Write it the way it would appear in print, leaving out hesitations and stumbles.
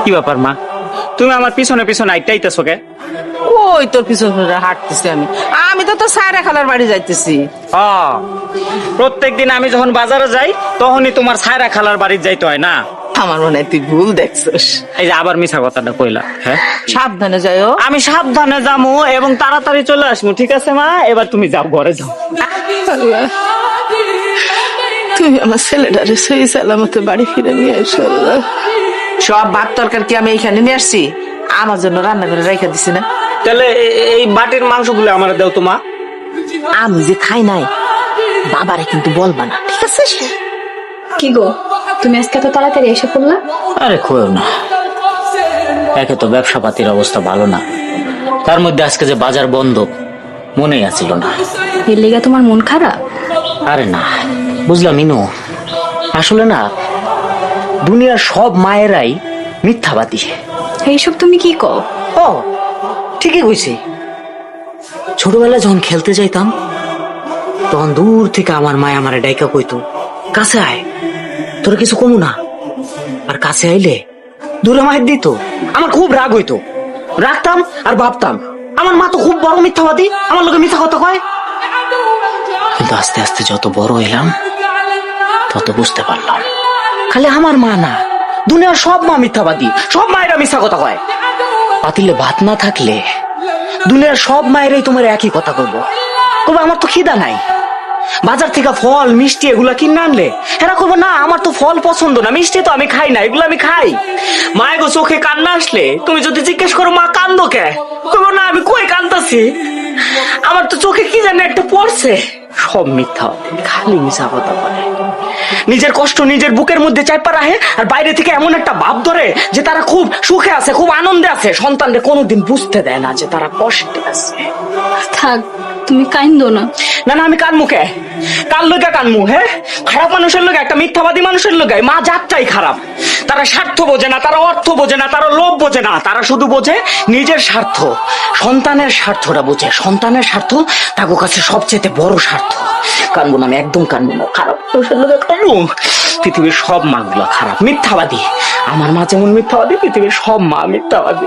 কি ব্যাপার মা, তুমি আমার পিছনে পিছনে আইটাইতেছো কে? ওই তোর পিছনে হাঁটতেছি আমি। আমি তো তোর সায়রা খালার বাড়ি যাইতেছি। প্রত্যেকদিন আমি যখন বাজারে যাই তখনই তোমার সায়রা খালার বাড়ি যাইতে হয় না? আমার মনে হয় তুই ভুল দেখছিস। এই যে আবার মিছা কথাটা কইলা। হ্যাঁ, সাবধানে যাইও। আমি সাবধানে যাবো এবং তাড়াতাড়ি চলে আসবো। ঠিক আছে মা, এবার তুমি যাও, ঘরে যাও। আল্লাহ, তুমি আমার ছেলেটারে সেই সালামতে বাড়ি ফিরে নিয়ে এসো আল্লাহ। সব ভাত তরকারি কি আমি এইখানে নিয়ে আসছি? আমার জন্য রান্না করে রেখে দিছি না? তাহলে এই বাটির মাংসগুলো আমার দাও তো মা। আমি যে খাই নাই, বাবারে কিন্তু বলবা না, ঠিক আছে? কি গো, তুমি আজকে তো তাড়াতাড়ি এসে পড়লা? আরে কইও না, একে তো ব্যবসা পাতির অবস্থা ভালো না, তার মধ্যে আজকে যে বাজার বন্ধ, মনেই আসছিল না। এর লেগে তোমার মন খারাপ? আরে না, বুঝলাম ইনু, আসলে না, দুনিয়ার সব মায়েরাই মিথ্যাবাদী। এইসব তুমি কি কও? ও ঠিকই কইছি। ছোটবেলায় যখন খেলতে যাইতাম তখন দূর থেকে আমার মায় আমারে ডাইকা কইতো, কাছে আয়, তোর কিছু কমু না। আর কাছে আইলে দূরে মায়ের দিত। আমার খুব রাগ হইতো, রাখতাম আর ভাবতাম আমার মা তো খুব বড় মিথ্যাবাদী, আমার লোকে মিথ্যা কথা কয়। কিন্তু আস্তে আস্তে যত বড় হইলাম তত বুঝতে পারলাম খালি আমার মা না, দুনিয়ার সব মা মিথ্যাবাদী, সব মায়েরা মিথ্যা কথা কয়। পাতিলে ভাত না থাকলে দুনিয়ার সব মায়েরাই তোমার একই কথা বলবো, তবে আমার তো খিদা নাই, বাজার থেকে ফল মিষ্টি এগুলা কিনে আনলে এরা করবো না আমার তো ফল পছন্দ না, মিষ্টি তো আমি খাই না, এগুলো আমি খাই। মায়ের গো চোখে কান্না আসলে তুমি যদি জিজ্ঞেস করো মা কান্দো কে, করবো না আমি কই কান্দাছি, আমার তো চোখে কি জানি একটা পড়ছে। সব মিথ্যা, খালি মিশা কথা বলে, নিজের কষ্ট নিজের বুকের মধ্যে চাইপা রাখে আর বাইরে থেকে এমন একটা ভাব ধরে যে তারা খুব সুখে আছে, খুব আনন্দে আছে, সন্তানদের কোনোদিন বুঝতে দেয় না যে তারা কষ্টে আছে। থাক, তুমি কাইন্দো না। না না, আমি কানমু কে? কার লোকে কানমু? হ্যাঁ, খারাপ মানুষের লোক, একটা মিথ্যাবাদী মানুষের লোক মা জাতটাই খারাপ। তারা স্বার্থ বোঝে না, তারা অর্থ বোঝে না, তারা লোভ বোঝে না, তারা শুধু বোঝে নিজের স্বার্থ, সন্তানের স্বার্থটা বোঝে। সন্তানের স্বার্থ তার কাছে সবচেয়ে বড় স্বার্থ। কানবো না, আমি একদম কানবো না, খারাপ মানুষের লোকে কানবো। পৃথিবীর সব মা গুলা খারাপ, মিথ্যাবাদী। আমার মা যেমন মিথ্যাবাদী, পৃথিবীর সব মা মিথ্যাবাদী।